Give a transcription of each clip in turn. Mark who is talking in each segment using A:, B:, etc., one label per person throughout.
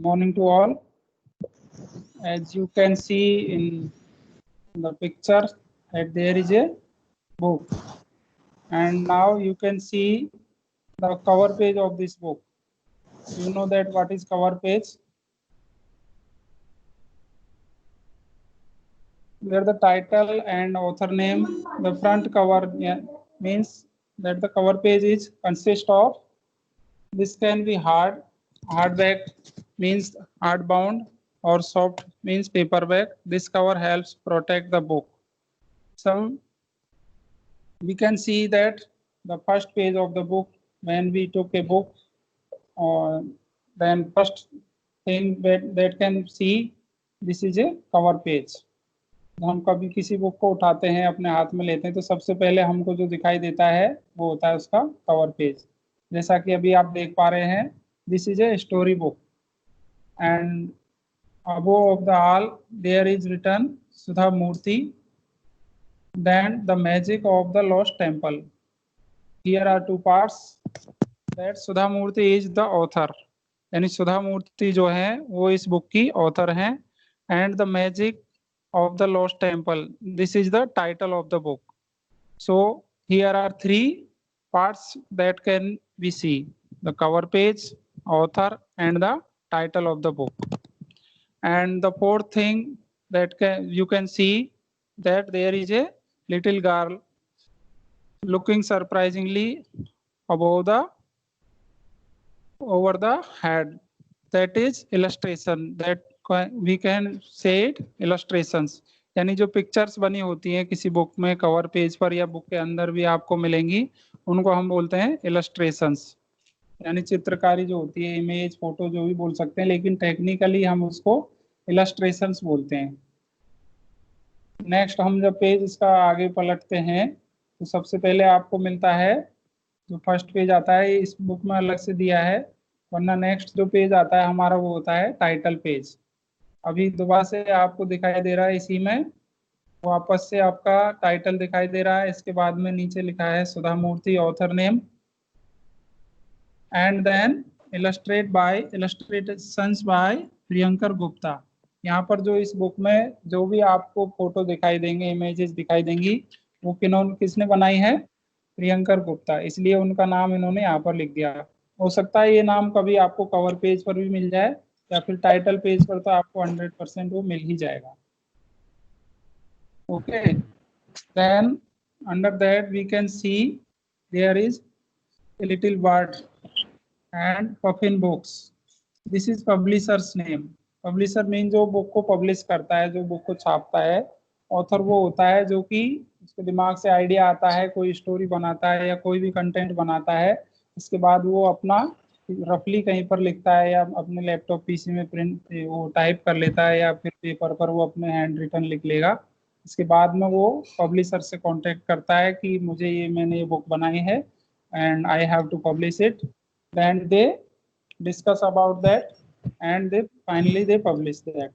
A: Morning to all. As you can see in the picture, that there is a book, and now you can see the cover page of this book. You know that what is cover page? Where the title and author name, the front cover means that the cover page is consist of. This can be hardback means hardbound, or soft means paperback. This cover helps protect the book. So we can see that the first page of the book, when we took a book, then first thing that can see, this is a cover page. हम कभी किसी book को उठाते हैं, अपने हाथ में लेते हैं, तो सबसे पहले हमको जो दिखाई देता है वो होता है उसका कवर पेज। जैसा कि अभी आप देख पा रहे हैं, this is a story book and above of the all there is written Sudha Murthy, then the magic of the lost temple. Here are two parts, that Sudha Murthy is the author, यानी सुधा मूर्ति जो है वो इस book की author हैं, and the magic of the lost temple, this is the title of the book. So here are three parts that can we see: the cover page, author, and the title of the book. And the fourth thing that you can see, that there is a little girl looking surprisingly over the head. That is illustration, that we can say it illustrations, यानी जो pictures बनी होती हैं किसी book में cover page पर या book के अंदर भी आपको मिलेंगी, उनको हम बोलते हैं इलस्ट्रेशंस, यानी चित्रकारी जो होती है, इमेज, फोटो जो भी बोल सकते हैं, लेकिन टेक्निकली हम उसको इलस्ट्रेशंस बोलते हैं। नेक्स्ट हम जब पेज इसका आगे पलटते हैं तो सबसे पहले आपको मिलता है जो फर्स्ट पेज आता है, इस बुक में अलग से दिया है, वरना नेक्स्ट जो पेज आता है हमारा वो होता है टाइटल पेज। अभी दोबारा से आपको दिखाई दे रहा है, इसी में वापस से आपका टाइटल दिखाई दे रहा है, इसके बाद में नीचे लिखा है Sudha Murthy author name, and then illustrations by Priyankar Gupta. यहाँ पर जो इस बुक में जो भी आपको फोटो दिखाई देंगे, इमेजेस दिखाई देंगी, वो किसने बनाई है? प्रियंकर गुप्ता, इसलिए उनका नाम इन्होंने यहाँ पर लिख दिया। हो सकता है ये नाम कभी आपको कवर पेज पर भी मिल जाए या फिर टाइटल पेज पर, तो आपको 100% वो मिल ही जाएगा। Okay, then under that we can see there is a little word and Puffin Books. This is publisher's name. Publisher mean जो बुक को पब्लिश करता है, जो बुक को छापता है। ऑथर वो होता है जो कि उसके दिमाग से आइडिया आता है, कोई स्टोरी बनाता है या कोई भी कंटेंट बनाता है, इसके बाद वो अपना रफली कहीं पर लिखता है या अपने लैपटॉप पीसी में प्रिंट वो टाइप कर लेता है या फिर पेपर पर वो अपने हैंड रिटन लिख लेगा। इसके बाद में वो पब्लिशर से कांटेक्ट करता है कि मुझे मैंने ये बुक बनाई है and I have to publish it, then they discuss about that and they finally they publish that.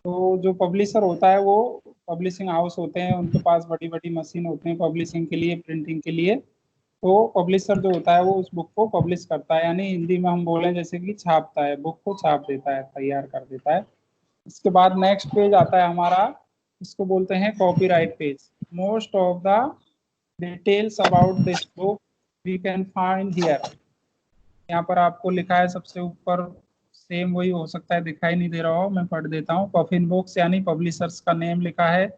A: तो जो पब्लिशर होता है वो पब्लिशिंग हाउस होते हैं, उनके पास बड़ी बड़ी मशीन होते हैं पब्लिशिंग के लिए, प्रिंटिंग के लिए। तो पब्लिशर जो होता है वो उस बुक को पब्लिश करता है, यानी हिंदी में हम बोलें जैसे कि छापता है, बुक को छाप देता है, तैयार कर देता है। इसके बाद नेक्स्ट पेज आता है हमारा, इसको बोलते हैं copyright page. Most of the details about this book we can find here. यहाँ पर आपको लिखा है सबसे ऊपर, सेम वही हो सकता है दिखाई नहीं दे रहा हो, मैं पढ़ देता हूँ। पफिन बुक्स यानी पब्लिशर्स का नेम लिखा है।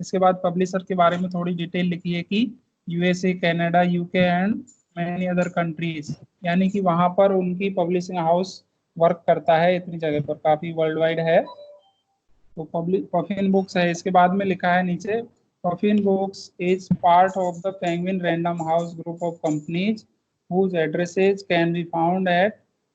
A: इसके बाद पब्लिशर के बारे में थोड़ी डिटेल लिखी है कि USA, Canada, UK and many other countries, यानी कि वहां पर उनकी पब्लिशिंग हाउस वर्क करता है इतनी जगह पर, काफी वर्ल्ड वाइड है। तो पफिन बुक्स है। इसके बाद में लिखा है नीचे, puffin books is part of the penguin random house group of companies whose addresses can be found at,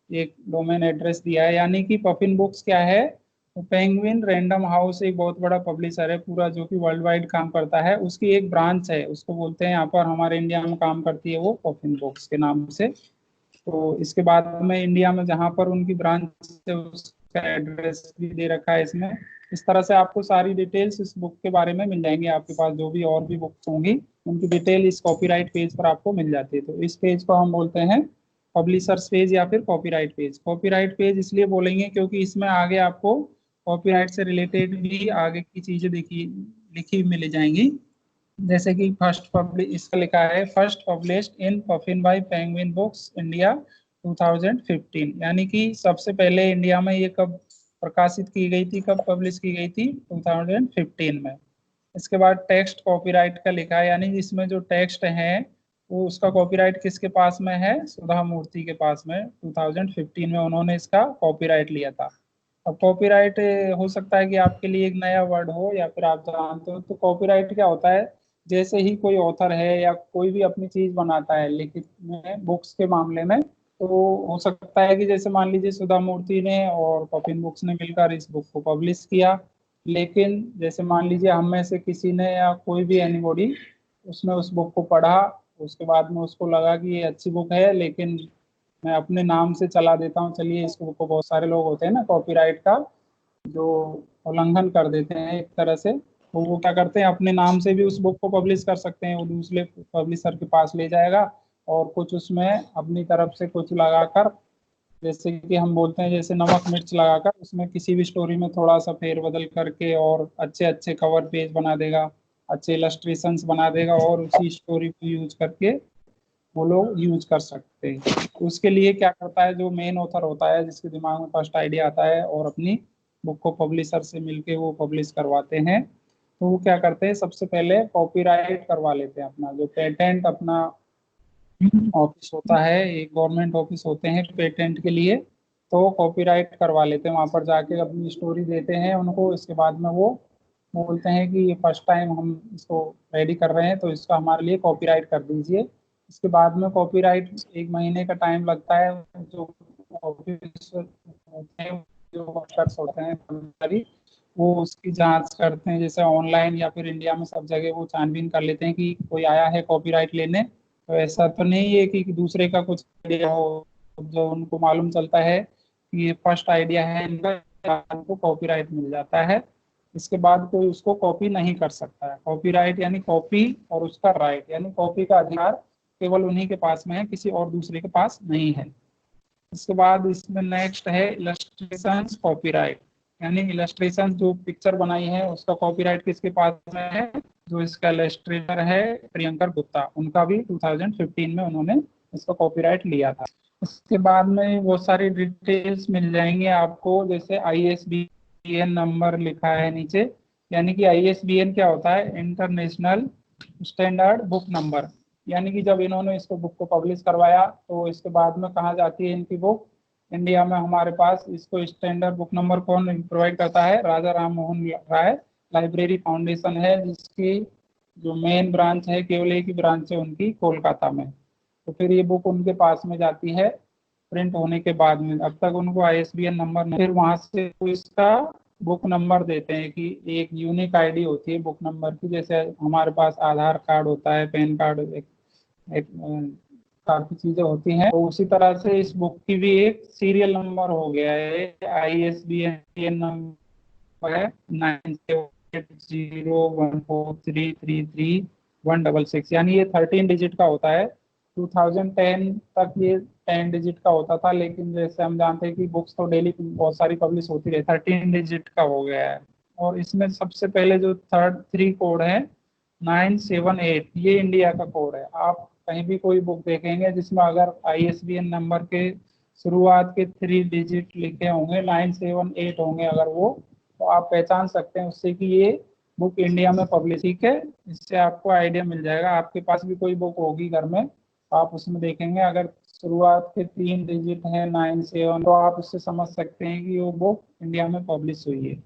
A: एक डोमेन एड्रेस दिया है, यानी कि पफिन बुक्स क्या है? तो पेंगुइन रैंडम हाउस एक बहुत बड़ा पब्लिशर है पूरा, जो कि वर्ल्ड वाइड काम करता है, उसकी एक ब्रांच है, उसको बोलते हैं, यहाँ पर हमारे इंडिया में काम करती है वो पफिन बुक्स के नाम से। तो इसके बाद में इंडिया में जहाँ पर उनकी ब्रांच है उसका एड्रेस भी दे रखा है इसमें। इस तरह से आपको सारी डिटेल्स इस बुक के बारे में मिल जाएंगी, आपके पास जो भी और भी बुक्स होंगी उनकी डिटेल इस कॉपीराइट पेज पर आपको मिल जाती है। तो इस पेज को हम बोलते हैं पब्लिशर्स पेज या फिर कॉपीराइट पेज। कॉपीराइट पेज इसलिए बोलेंगे क्योंकि इसमें आगे आपको कॉपीराइट से रिलेटेड भी आगे की चीजें लिखी मिल जाएंगी। जैसे कि फर्स्ट पब्लिश, इसका लिखा है first published in Puffin by Penguin Books India 2015, यानी कि सबसे पहले इंडिया में ये कब प्रकाशित की गई थी, कब पब्लिश की गई थी, 2015 में। इसके बाद टेक्स्ट कॉपीराइट का लिखा है, यानी इसमें जो टेक्स्ट है वो उसका कॉपीराइट किसके पास में है, सुधा मूर्ति के पास में। 2015 में उन्होंने इसका कॉपीराइट लिया था। अब कॉपीराइट हो सकता है कि आपके लिए एक नया वर्ड हो या फिर आप जानते हो। तो कॉपीराइट क्या होता है, जैसे ही कोई ऑथर है या कोई भी अपनी चीज बनाता है लिखित में, बुक्स के मामले में, तो हो सकता है कि जैसे मान लीजिए सुधा मूर्ति ने और पफिन बुक्स ने मिलकर इस बुक को पब्लिश किया, लेकिन जैसे मान लीजिए हम में से किसी ने या कोई भी एनीबॉडी उसने उस बुक को पढ़ा, उसके बाद में उसको लगा कि ये अच्छी बुक है, लेकिन मैं अपने नाम से चला देता हूँ, चलिए इस बुक को, बहुत सारे लोग होते हैं ना कॉपीराइट का जो उल्लंघन कर देते हैं एक तरह से, तो वो क्या करते हैं अपने नाम से भी उस बुक को पब्लिश कर सकते हैं। वो दूसरे पब्लिशर के पास ले जाएगा और कुछ उसमें अपनी तरफ से कुछ लगाकर, जैसे कि हम बोलते हैं जैसे नमक मिर्च लगाकर, उसमें किसी भी स्टोरी में थोड़ा सा फेरबदल करके और अच्छे अच्छे कवर पेज बना देगा, अच्छे इलस्ट्रेशंस बना देगा और उसी स्टोरी को यूज करके वो लोग यूज कर सकते हैं। तो उसके लिए क्या करता है, जो मेन ऑथर होता है जिसके दिमाग में फर्स्ट आइडिया आता है और अपनी बुक को पब्लिशर से मिलके वो पब्लिश करवाते हैं, तो वो क्या करते हैं, सबसे पहले कॉपीराइट करवा लेते हैं अपना, जो पेटेंट अपना ऑफिस होता है, एक गवर्नमेंट ऑफिस होते हैं पेटेंट के लिए, तो कॉपीराइट करवा लेते हैं। वहां पर जाके अपनी स्टोरी देते हैं उनको, इसके बाद में वो बोलते हैं कि ये फर्स्ट टाइम हम इसको रेडी कर रहे हैं तो इसका हमारे लिए कॉपीराइट कर दीजिए। इसके बाद में कॉपीराइट 1 महीने का टाइम लगता है। जो ऑफिस होते हैं, जो वर्कर्स होते हैं कर्मचारी, वो उसकी जांच करते हैं, जैसे ऑनलाइन या फिर इंडिया में सब जगह वो छानबीन कर लेते हैं कि कोई आया है कॉपीराइट लेने, तो ऐसा तो नहीं है कि दूसरे का कुछ आइडिया हो। जो उनको मालूम चलता है कि ये फर्स्ट आइडिया है इनका, उनको कॉपीराइट मिल जाता है। इसके बाद कोई उसको कॉपी नहीं कर सकता है। कॉपीराइट यानी कॉपी और उसका राइट, यानी कॉपी का अधिकार केवल उन्हीं के पास में है, किसी और दूसरे के पास नहीं है। इसके बाद इसमें नेक्स्ट है इलस्ट्रेशन कॉपीराइट, यानी इलस्ट्रेशन जो पिक्चर बनाई है उसका कॉपीराइट किसके पास में है, जो इसका इलस्ट्रेटर है प्रियंकर गुप्ता, उनका भी 2015 में उन्होंने इसका कॉपीराइट लिया था। इसके बाद में बहुत सारी डिटेल्स मिल जाएंगे आपको, जैसे ISBN नंबर लिखा है नीचे, यानी कि ISBN क्या होता है, इंटरनेशनल स्टैंडर्ड बुक नंबर, यानी कि जब इन्होंने इसको बुक को पब्लिश करवाया तो इसके बाद में कहाँ जाती है इनकी बुक, इंडिया में हमारे पास इसको स्टैंडर्ड बुक नंबर कौन प्रोवाइड करता है, राजा राम मोहन राय लाइब्रेरी फाउंडेशन है, जिसकी जो मेन ब्रांच है, केवल एक ही ब्रांच है उनकी कोलकाता में। तो फिर ये बुक उनके पास में जाती है प्रिंट होने के बाद में, अब तक उनको ISBN नंबर नहीं, फिर वहां से इसका बुक नंबर देते हैं कि एक यूनिक आईडी होती है बुक नंबर की, जैसे हमारे पास आधार कार्ड होता है, पैन कार्ड, एक काफी चीजें होती हैं, तो उसी तरह से इस बुक की भी एक सीरियल नंबर हो गया है, ISBN नंबर है 978014333166, यानी ये 13 डिजिट का होता है। 2010 तक ये 10 डिजिट का होता था, लेकिन जैसे हम जानते हैं कि बुक्स तो डेली बहुत सारी पब्लिश होती रही, 13 डिजिट का हो गया है। और इसमें सबसे पहले जो थर्ड 3 कोड है 978, ये इंडिया का कोड है। आप कहीं भी कोई बुक देखेंगे जिसमें अगर ISBN नंबर के शुरुआत के 3 डिजिट लिखे होंगे, 978 होंगे अगर वो, तो आप पहचान सकते हैं उससे कि ये बुक इंडिया में पब्लिश, ठीक है। इससे आपको आइडिया मिल जाएगा, आपके पास भी कोई बुक होगी घर में, आप उसमें देखेंगे अगर शुरुआत के 3 डिजिट हैं 97, तो आप उससे समझ सकते हैं कि वो बुक इंडिया में पब्लिश हुई है।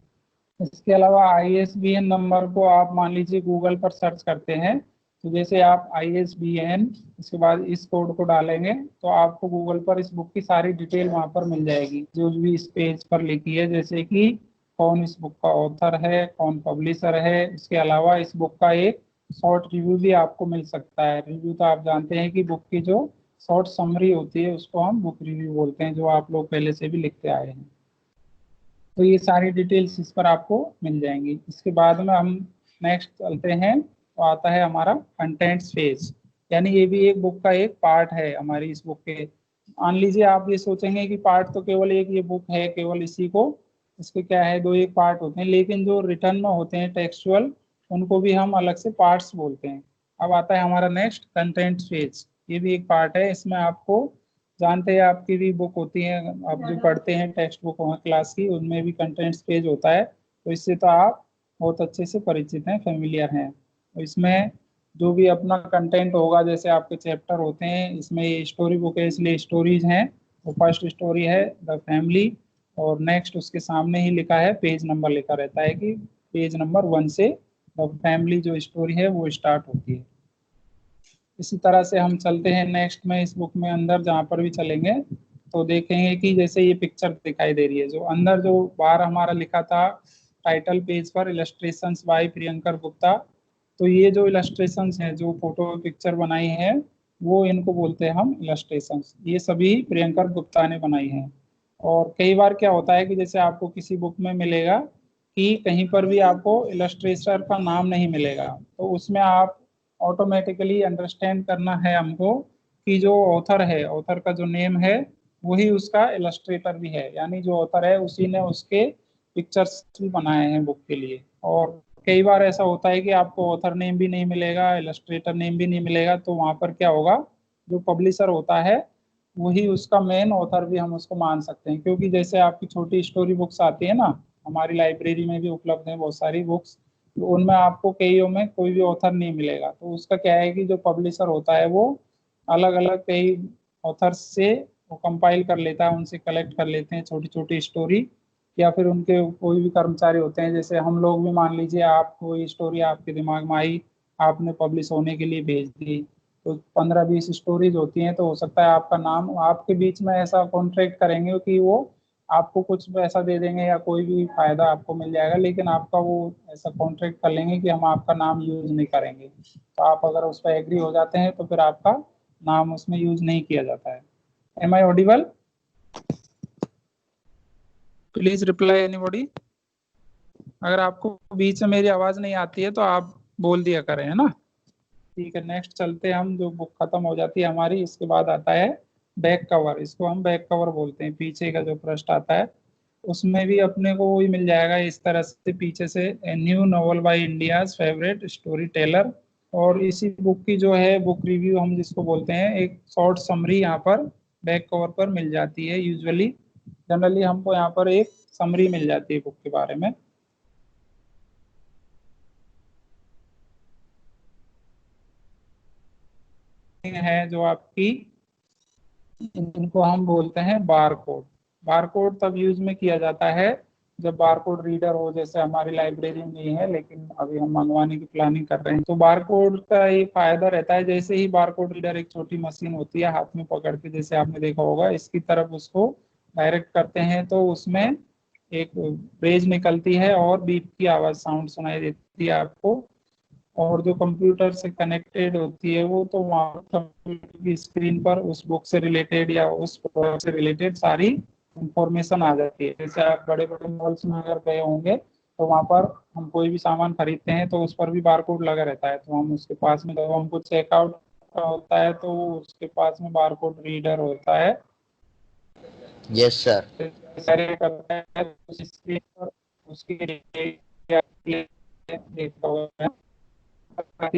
A: इसके अलावा ISBN नंबर को आप मान लीजिए गूगल पर सर्च करते हैं, तो जैसे आप ISBN इसके बाद इस कोड को डालेंगे तो आपको गूगल पर इस बुक की सारी डिटेल वहां पर मिल जाएगी, जो भी इस पेज पर लिखी है, जैसे कि कौन इस बुक का ऑथर है, कौन पब्लिशर है। इसके अलावा इस बुक का एक शॉर्ट रिव्यू भी आपको मिल सकता है। रिव्यू तो आप जानते हैं कि बुक की जो शॉर्ट समरी होती है उसको हम बुक रिव्यू बोलते हैं, जो आप लोग पहले से भी लिखते आए हैं। तो ये सारी डिटेल्स इस पर आपको मिल जाएंगी। इसके बाद में हम नेक्स्ट चलते हैं, तो आता है हमारा कंटेंट्स फेज, यानी ये भी एक बुक का एक पार्ट है हमारी इस बुक के मान लीजिए आप ये सोचेंगे कि पार्ट तो केवल एक ये बुक है, केवल इसी को, इसके क्या है, दो एक पार्ट होते हैं, लेकिन जो रिटर्न में होते हैं टेक्सचुअल, उनको भी हम अलग से पार्ट्स बोलते हैं। अब आता है हमारा नेक्स्ट कंटेंट पेज। ये भी एक पार्ट है, इसमें आपको जानते हैं आपकी भी बुक होती है, आप जो पढ़ते हैं टेक्स्ट बुक क्लास की, उनमें भी कंटेंट्स पेज होता है, तो इससे तो आप बहुत अच्छे से परिचित हैं, फेमिलियर हैं। तो इसमें जो भी अपना कंटेंट होगा, जैसे आपके चैप्टर होते हैं, इसमें ये स्टोरी बुक है इसलिए स्टोरीज हैं। तो फर्स्ट स्टोरी है द फैमिली, और नेक्स्ट उसके सामने ही लिखा है पेज नंबर, लिखा रहता है कि पेज नंबर 1 से द फैमिली जो स्टोरी है वो स्टार्ट होती है। इसी तरह से हम चलते हैं नेक्स्ट में, इस बुक में अंदर जहाँ पर भी चलेंगे तो देखेंगे कि जैसे ये पिक्चर दिखाई दे रही है, जो अंदर जो बाहर हमारा लिखा था टाइटल पेज पर, इलस्ट्रेशंस बाय प्रियंकर गुप्ता, तो ये जो इलस्ट्रेशंस हैं, जो फोटो पिक्चर बनाई है, वो इनको बोलते हैं हम इलस्ट्रेशंस। ये सभी प्रियंकर गुप्ता ने बनाई हैं। और कई बार क्या होता है कि जैसे आपको किसी बुक में मिलेगा कि कहीं पर भी आपको इलस्ट्रेटर का नाम नहीं मिलेगा, तो उसमें आप ऑटोमेटिकली अंडरस्टैंड करना है हमको कि जो ऑथर है, ऑथर का जो नेम है वही उसका इलस्ट्रेटर भी है, यानी जो ऑथर है उसी ने उसके पिक्चर्स भी बनाए हैं बुक के लिए। और कई बार ऐसा होता है कि आपको ऑथर नेम भी नहीं मिलेगा, इलस्ट्रेटर नेम भी नहीं मिलेगा, तो वहां पर क्या होगा, जो पब्लिशर होता है वही उसका मेन ऑथर भी हम उसको मान सकते हैं। क्योंकि जैसे आपकी छोटी स्टोरी बुक्स आती है ना, हमारी लाइब्रेरी में भी उपलब्ध है बहुत सारी बुक्स, तो उनमें आपको कईयों में कोई भी ऑथर नहीं मिलेगा, तो उसका क्या है कि जो पब्लिशर होता है वो अलग अलग कई ऑथर्स से वो कंपाइल कर लेता है, उनसे कलेक्ट कर लेते हैं छोटी छोटी स्टोरी, या फिर उनके कोई भी कर्मचारी होते हैं, जैसे हम लोग भी, मान लीजिए आप कोई स्टोरी आपके दिमाग में आई, आपने पब्लिश होने के लिए भेज दी, तो 15-20 स्टोरीज होती हैं, तो हो सकता है आपका नाम, आपके बीच में ऐसा कॉन्ट्रैक्ट करेंगे कि वो आपको कुछ पैसा दे देंगे या कोई भी फायदा आपको मिल जाएगा, लेकिन आपका वो ऐसा कॉन्ट्रैक्ट कर लेंगे कि हम आपका नाम यूज नहीं करेंगे। तो आप अगर उस पर एग्री हो जाते हैं तो फिर आपका नाम उसमें यूज नहीं किया जाता है। Am I audible? Please reply anybody. अगर आपको बीच में मेरी आवाज नहीं आती है तो आप बोल दिया करें, है ना। ठीक है, नेक्स्ट चलते हैं हम। जो बुक खत्म हो जाती है हमारी, इसके बाद आता है बैक कवर। इसको हम बैक कवर बोलते हैं, पीछे का जो पृष्ठ आता है उसमें भी अपने को वही मिल जाएगा इस तरह से, पीछे से new novel bye India's favourite story teller. और इसी बुक की जो है बुक रिव्यू हम जिसको बोलते हैं, एक शॉर्ट समरी यहाँ पर बैक कवर पर मिल जाती है। यूजुअली जनरली हमको यहाँ पर एक समरी मिल जाती है बुक के बारे में। है जो आपकी, इनको हम बोलते हैं बार कोड। बार कोड तब यूज में किया जाता है जब बार कोड रीडर हो, जैसे हमारी लाइब्रेरी में ही है लेकिन अभी हम मंगवाने की प्लानिंग कर रहे हैं। तो बार कोड का ये फायदा रहता है, जैसे ही बार कोड रीडर एक छोटी मशीन होती है हाथ में पकड़ के, जैसे आपने देखा होगा, इसकी तरफ उसको डायरेक्ट करते हैं तो उसमें एक रेज निकलती है और बीप की आवाज, साउंड सुनाई देती है आपको। और जो कंप्यूटर से कनेक्टेड होती है वो, तो वहाँ कंप्यूटर की स्क्रीन पर उस बुक से रिलेटेड या उस प्रोडक्ट से रिलेटेड सारी इंफॉर्मेशन आ जाती है। जैसे आप बड़े बड़े मॉल्स में अगर गए होंगे तो वहाँ पर हम कोई भी सामान खरीदते हैं तो उस पर भी बारकोड लगा रहता है, तो हम उसके पास में, जब हमको चेकआउट होता है तो उसके पास में बारकोड रीडर होता है।
B: Yes sir.
A: करता है उस स्क्रीन पर उसकी देखता होगा, मान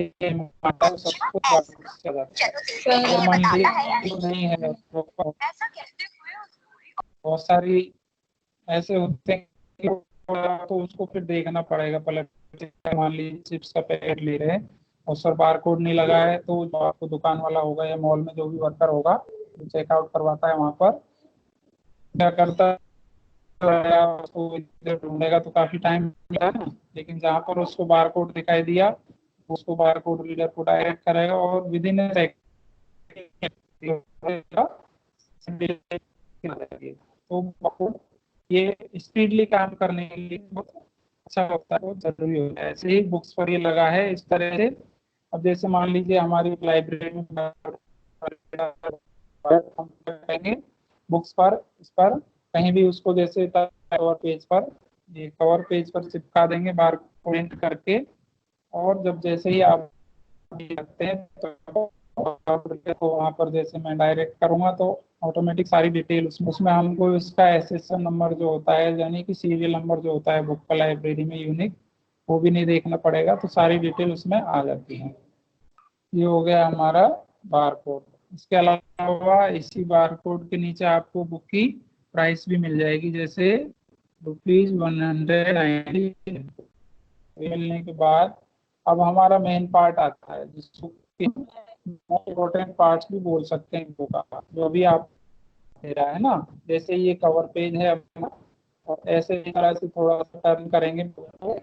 A: लीजिए नहीं है तो बहुत सारी ऐसे होते हैं कि तो उसको फिर देखना पड़ेगा पलट के। मान लीजिए चिप्स का पैकेट ले रहे हैं और सर बार कोड नहीं लगा है, तो जो आपको दुकान वाला होगा या मॉल में जो भी वर्कर होगा जो चेकआउट करवाता है, वहाँ पर क्या करता है, उसको इधर ढूंढेगा तो काफी टाइम लगेगा ना, लेकिन जहाँ पर उसको बार कोड दिखाई दिया उसको बार कोड रीडर को डायरेक्ट करेगा और विद इन तो ये स्पीडली काम करने के लिए बहुत अच्छा होता है, बहुत जरूरी होता है। ऐसे ही बुक्स पर ये लगा है इस तरह से। अब जैसे मान लीजिए हमारी लाइब्रेरी में हम कहेंगे बुक्स पर, इस पर कहीं भी उसको जैसे कवर पेज पर, ये कवर पेज पर चिपका देंगे बार प्रिंट करके, और जब जैसे ही आप लगते हैं तो तो वहाँ पर जैसे मैं डायरेक्ट करूँगा तो ऑटोमेटिक सारी डिटेल उसमें हमको इसका एसएसएन नंबर जो होता है, यानी कि सीरियल नंबर जो होता है बुक का लाइब्रेरी में यूनिक, वो भी नहीं देखना पड़ेगा, तो सारी डिटेल उसमें आ जाती है। ये हो गया हमारा बार कोड। इसके अलावा इसी बार कोड के नीचे आपको बुक की प्राइस भी मिल जाएगी, जैसे ₹190 मिलने के बाद अब हमारा मेन पार्ट आता है, जिसको मोस्ट इम्पोर्टेंट पार्ट्स भी बोल सकते हैं बुक का, जो भी आप दे रहा है ना। जैसे ये कवर पेज है अपना, और ऐसे ही तरह से थोड़ा सा टर्न करेंगे तो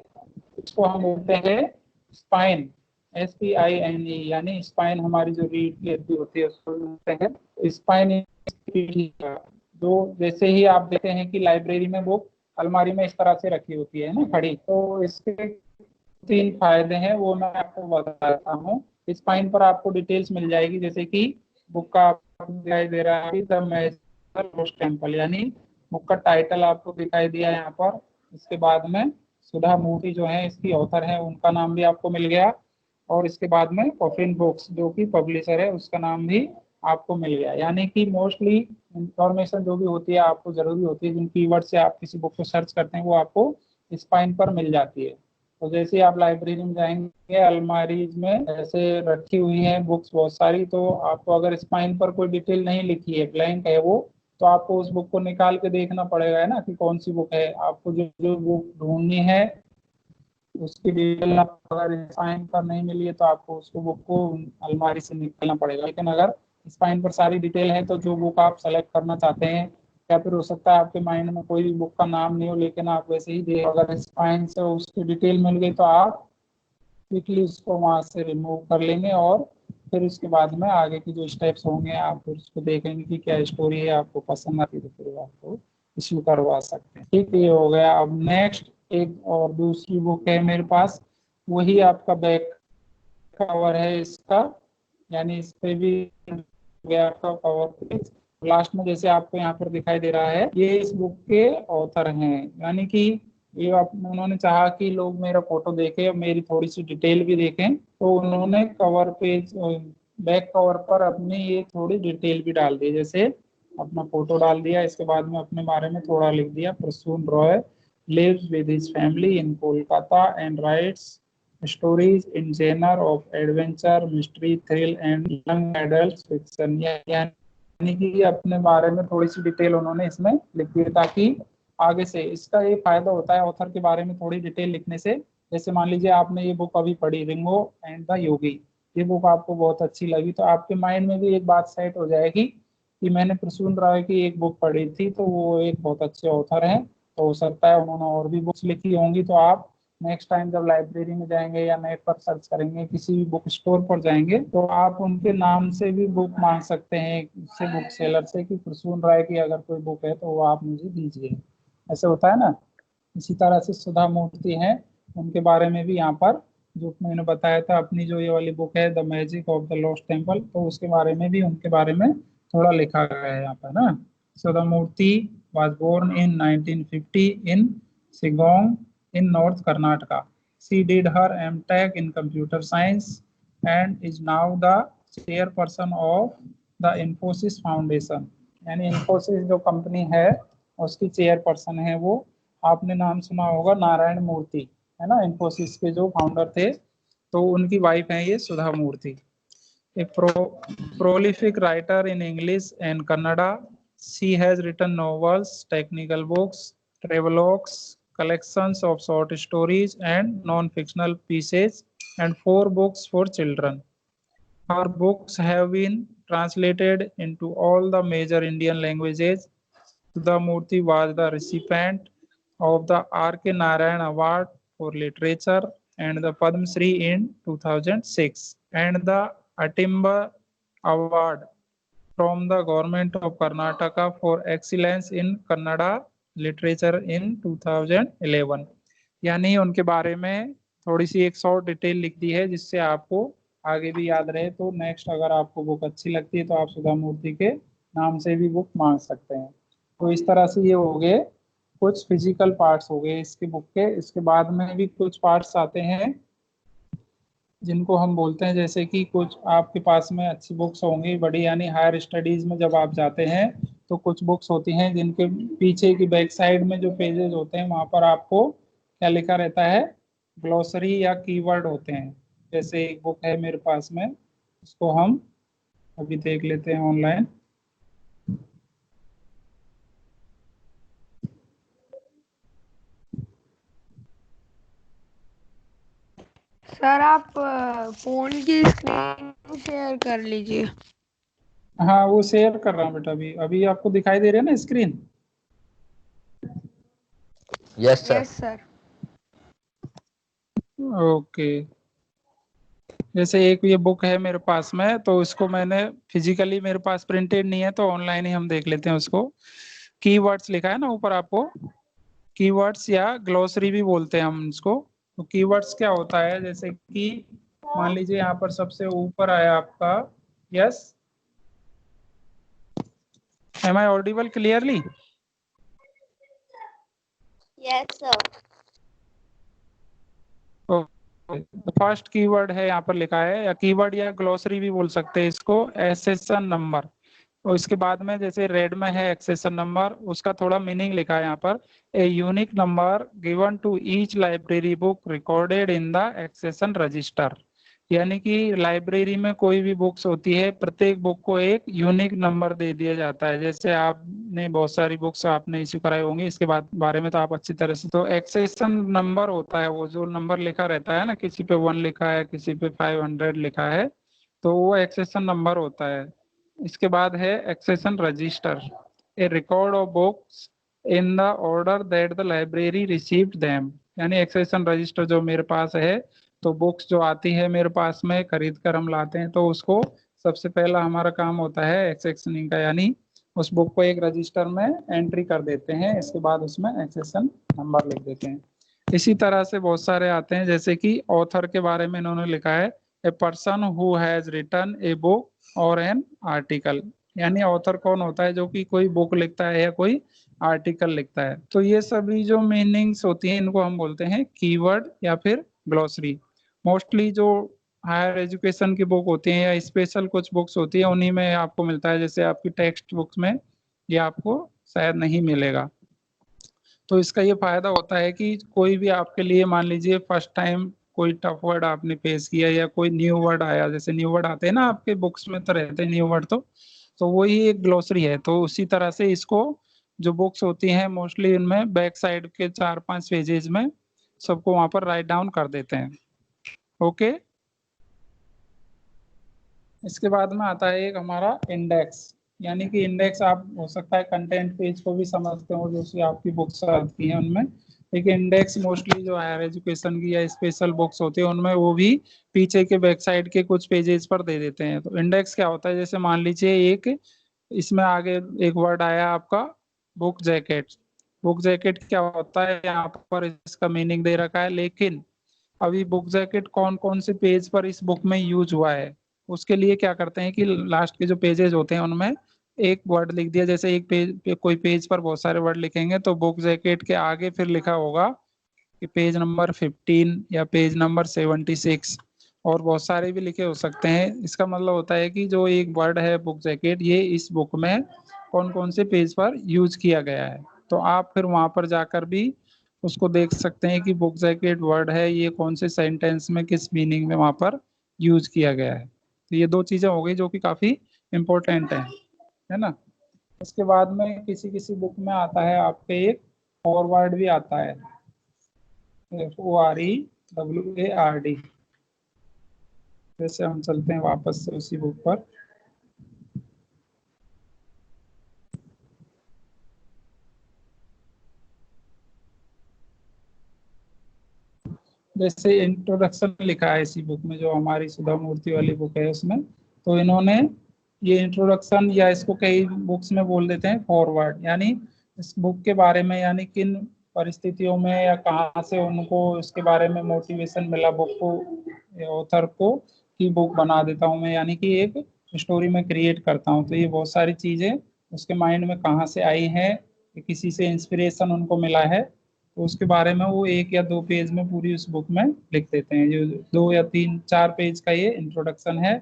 A: इसको हम बोलते हैं स्पाइन, SPINE, यानी स्पाइन हमारी जो रीढ़ की हड्डी होती है उसको बोलते हैं स्पाइन। जो जैसे ही आप देखते हैं कि लाइब्रेरी में बुक अलमारी में इस तरह से रखी होती है ना खड़ी, तो इसके 3 फायदे हैं, वो मैं आपको बताता हूँ। स्पाइन पर आपको डिटेल्स मिल जाएगी, जैसे कि बुक का दिखाई दे रहा है द मैजिक लोस्ट टेम्पल, यानी बुक का टाइटल आपको दिखाई दिया यहाँ पर। इसके बाद में सुधा मूर्ति जो है इसकी ऑथर है, उनका नाम भी आपको मिल गया। और इसके बाद में कॉफिन बुक्स जो कि पब्लिशर है उसका नाम भी आपको मिल गया। यानी कि मोस्टली इंफॉर्मेशन जो भी होती है आपको जरूरी होती है, जिन कीवर्ड से आप किसी बुक को सर्च करते हैं वो आपको स्पाइन पर मिल जाती है। तो जैसे ही आप लाइब्रेरी में जाएंगे, अलमारी में ऐसे रखी हुई हैं बुक्स बहुत सारी, तो आपको अगर स्पाइन पर कोई डिटेल नहीं लिखी है, ब्लैंक है वो, तो आपको उस बुक को निकाल के देखना पड़ेगा है ना, कि कौन सी बुक है। आपको जो जो बुक ढूंढनी है उसकी डिटेल आप अगर स्पाइन पर नहीं मिली है तो आपको उसको बुक को अलमारी से निकालना पड़ेगा। लेकिन अगर स्पाइन पर सारी डिटेल है तो जो बुक आप सेलेक्ट करना चाहते हैं, या फिर हो सकता है आपके माइंड में कोई भी बुक का नाम नहीं हो लेकिन आप वैसे ही देख, अगर स्पाइन से उसकी डिटेल मिल गई तो आप क्विकली उसको वहां से रिमूव कर लेंगे, और फिर उसके बाद में आगे की जो स्टेप्स होंगे आप फिर उसको देखेंगे कि क्या स्टोरी है, आपको पसंद आती है तो फिर आपको इश्यू करवा सकते हैं। ठीक, ये हो गया। अब नेक्स्ट एक और दूसरी बुक है मेरे पास, वही आपका बैक कवर है इसका, यानी इस पे भी गया आपका कवर पेज। लास्ट में जैसे आपको यहाँ पर दिखाई दे रहा है, ये इस बुक के ऑथर हैं, यानी कि ये उन्होंने चाहा कि लोग मेरा फोटो देखें और मेरी थोड़ी सी डिटेल भी देखें, तो उन्होंने कवर पेज बैक कवर पर अपनी ये थोड़ी डिटेल भी डाल दी। जैसे अपना फोटो डाल दिया, इसके बाद में अपने बारे में थोड़ा लिख दिया, Prasoon Roy lives with his family in Kolkata and writes stories in genre of adventure, mystery, thrill and young adult fiction। यानी कि अपने बारे में थोड़ी सी डिटेल उन्होंने इसमें लिख दी, ताकि आगे से इसका ये फायदा होता है ऑथर के बारे में थोड़ी डिटेल लिखने से। जैसे मान लीजिए आपने ये बुक अभी पढ़ी, रिंगो एंड द योगी, ये बुक आपको बहुत अच्छी लगी, तो आपके माइंड में भी एक बात सेट हो जाएगी कि मैंने प्रसून राय की एक बुक पढ़ी थी, तो वो एक बहुत अच्छे ऑथर हैं, तो हो सकता है उन्होंने और भी बुक्स लिखी होंगी। तो आप नेक्स्ट टाइम जब लाइब्रेरी में जाएंगे या नेट पर सर्च करेंगे, किसी भी बुक स्टोर पर जाएंगे, तो आप उनके नाम से भी बुक मांग सकते हैं से बुक सेलर से, कि प्रसून राय की अगर कोई बुक है तो वो आप मुझे दीजिए। ऐसे होता है ना। इसी तरह से सुधा मूर्ति हैं, उनके बारे में भी यहाँ पर जो मैंने बताया था, अपनी जो ये वाली बुक है the magic of the lost temple, तो उसके बारे में भी उनके बारे में थोड़ा लिखा गया है यहाँ पर ना। सुधा मूर्ति was born in 1950 in Sigong in North Karnataka. She did her M.Tech in computer science and is now the chairperson of the Infosys Foundation। यानी इन्फोसिस जो कंपनी है उसकी चेयरपर्सन है वो। आपने नाम सुना होगा नारायण मूर्ति, है ना, इन्फोसिस के जो फाउंडर थे, तो उनकी वाइफ है ये सुधा मूर्ति। A prolific writer in English and Kannada, she has written novels, technical books, travelogues, collections of short stories and non-fictional pieces, and 4 books for children. Her books have been translated into all the major Indian languages. Sudha Murthy was the recipient of the R.K. Narayan Award for Literature and the Padma Shri in 2006, and the Atimba Award from the Government of Karnataka for Excellence in Kannada Literature in 2011। यानी उनके बारे में थोड़ी सी एक short detail लिख दी है, जिससे आपको आगे भी याद रहे। तो नेक्स्ट अगर आपको बुक अच्छी लगती है तो आप सुधा मूर्ति के नाम से भी बुक मांग सकते हैं। तो इस तरह से ये हो गए कुछ फिजिकल पार्ट्स हो गए इसके बुक के। इसके बाद में भी कुछ पार्ट्स आते हैं जिनको हम बोलते हैं, जैसे कि कुछ आपके पास में अच्छी बुक्स होंगी बड़ी, यानी हायर स्टडीज में जब आप जाते हैं तो कुछ बुक्स होती हैं जिनके पीछे की बैक साइड में जो पेजेस होते हैं वहां पर आपको क्या लिखा रहता है, ग्लोसरी या कीवर्ड होते हैं। जैसे एक बुक है मेरे पास में, उसको हम अभी देख लेते हैं ऑनलाइन।
C: सर आप फोन की स्क्रीन शेयर कर लीजिए।
A: हाँ वो शेयर कर रहा हूँ बेटा, अभी अभी आपको दिखाई दे रही है ना screen?
B: Yes sir.
C: Yes sir.
A: Okay, जैसे एक ये बुक है मेरे पास में, तो इसको मैंने फिजिकली मेरे पास प्रिंटेड नहीं है, तो ऑनलाइन ही हम देख लेते हैं उसको। कीवर्ड्स लिखा है ना ऊपर आपको, कीवर्ड्स या ग्लोसरी भी बोलते हैं हम इसको। तो कीवर्ड्स क्या होता है, जैसे कि मान लीजिए यहाँ पर सबसे ऊपर आया आपका, yes, am I audible clearly?
D: Yes, sir.
A: तो फर्स्ट कीवर्ड है यहाँ पर लिखा है, या कीवर्ड या ग्लोसरी भी बोल सकते हैं इसको, एक्सेशन नंबर। और इसके बाद में जैसे रेड में है एक्सेशन नंबर, उसका थोड़ा मीनिंग लिखा है यहाँ पर, a unique number given to each library book recorded in the accession register. यानी कि लाइब्रेरी में कोई भी बुक्स होती है, प्रत्येक बुक को एक यूनिक नंबर दे दिया जाता है। जैसे आपने बहुत सारी बुक्स आपने इश्यू कराई होंगी, इसके बाद बारे में तो आप अच्छी तरह से, तो एक्सेशन नंबर होता है वो जो नंबर लिखा रहता है ना, किसी पे 1 लिखा है, किसी पे 500 लिखा है, तो वो एक्सेशन नंबर होता है। इसके बाद है accession register, a record of books in the order that the library received them. यानी एक्सेशन रजिस्टर जो मेरे पास है, तो बुक्स जो आती है मेरे पास में खरीद कर हम लाते हैं, तो उसको सबसे पहला हमारा काम होता है एक्सेशनिंग का, यानी उस बुक को एक रजिस्टर में एंट्री कर देते हैं, इसके बाद उसमें एक्सेशन नंबर लिख देते हैं। इसी तरह से बहुत सारे आते हैं, जैसे कि ऑथर के बारे में इन्होंने लिखा है, a person who has written a book और एन आर्टिकल। यानी ऑथर कौन होता है, जो कि कोई बुक लिखता है या कोई आर्टिकल लिखता है। तो ये सभी जो मीनिंग्स होती हैं इनको हम बोलते हैं कीवर्ड या फिर ग्लोसरी। मोस्टली जो हायर एजुकेशन की बुक होती हैं या स्पेशल कुछ बुक्स होती है उन्हीं में आपको मिलता है, जैसे आपकी टेक्स्ट बुक्स में ये आपको शायद नहीं मिलेगा। तो इसका ये फायदा होता है कि कोई भी आपके लिए, मान लीजिए फर्स्ट टाइम कोई टफ वर्ड आपने पेश किया या कोई न्यू वर्ड आया, जैसे न्यू वर्ड आते हैं ना आपके बुक्स में तो रहते हैं न्यू वर्ड, तो वही एक ग्लोसरी है। तो उसी तरह से इसको जो बुक्स होती हैं मोस्टली उनमें बैक साइड के 4-5 पेजेज में सबको वहां पर राइट डाउन कर देते हैं। ओके, इसके बाद में आता है एक हमारा इंडेक्स। यानी कि इंडेक्स आप हो सकता है कंटेंट पेज को भी समझते हो, जो सी आपकी बुक्स आती हैं उनमें, लेकिन इंडेक्स मोस्टली जो हायर एजुकेशन की या स्पेशल बुक्स होती है उनमें वो भी पीछे के बैक साइड के कुछ पेजेस पर दे देते हैं। तो इंडेक्स क्या होता है, जैसे मान लीजिए एक इसमें आगे एक वर्ड आया आपका बुक जैकेट। बुक जैकेट क्या होता है, यहाँ पर इसका मीनिंग दे रखा है, लेकिन अभी बुक जैकेट कौन कौन से पेज पर इस बुक में यूज हुआ है, उसके लिए क्या करते हैं कि लास्ट के जो पेजेस होते हैं उनमें एक वर्ड लिख दिया। जैसे एक पेज पे, कोई पेज पर बहुत सारे वर्ड लिखेंगे, तो बुक जैकेट के आगे फिर लिखा होगा कि पेज नंबर 15 या पेज नंबर 76, और बहुत सारे भी लिखे हो सकते हैं। इसका मतलब होता है कि जो एक वर्ड है बुक जैकेट, ये इस बुक में कौन कौन से पेज पर यूज किया गया है। तो आप फिर वहां पर जाकर भी उसको देख सकते हैं कि बुक जैकेट वर्ड है ये कौन से सेंटेंस में किस मीनिंग में वहां पर यूज किया गया है। तो ये दो चीजें हो गई जो कि काफी इम्पोर्टेंट है ना। इसके बाद में किसी किसी बुक में आता है आपके एक फॉरवर्ड भी आता है, FOREWARD। जैसे हम चलते हैं वापस से उसी बुक पर, जैसे इंट्रोडक्शन लिखा है इसी बुक में, जो हमारी सुधा मूर्ति वाली बुक है उसमें, तो इन्होंने ये इंट्रोडक्शन या इसको कई बुक्स में बोल देते हैं फॉरवर्ड, यानी इस बुक के बारे में, यानी किन परिस्थितियों में या कहाँ से उनको इसके बारे में मोटिवेशन मिला बुक को, ऑथर को, कि बुक बना देता हूँ मैं, यानी कि एक स्टोरी में क्रिएट करता हूँ। तो ये बहुत सारी चीजें उसके माइंड में कहाँ से आई है, किसी से इंस्पिरेशन उनको मिला है, तो उसके बारे में वो 1 या 2 पेज में पूरी उस बुक में लिख देते हैं। जो 2 या 3-4 पेज का ये इंट्रोडक्शन है।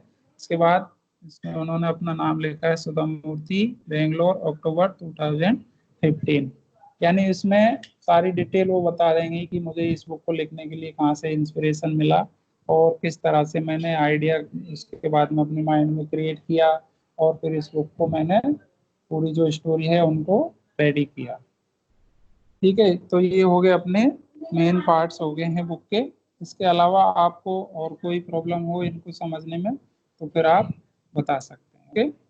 A: इसके बाद इसमें उन्होंने अपना नाम लिखा है सुधा मूर्ति, बेंगलोर, अक्टूबर 2015। यानी इसमें सारी डिटेल वो बता देंगे कि मुझे इस बुक को लिखने के लिए कहाँ से इंस्पिरेशन मिला और किस तरह से मैंने आइडिया उसके बाद में अपने माइंड में क्रिएट किया और फिर इस बुक को मैंने पूरी जो स्टोरी है उनको रेडी किया। ठीक है, तो ये हो गए अपने मेन पार्ट्स हो गए हैं बुक के। इसके अलावा आपको और कोई प्रॉब्लम हो इनको समझने में तो फिर आप बता सकते हैं। ओके।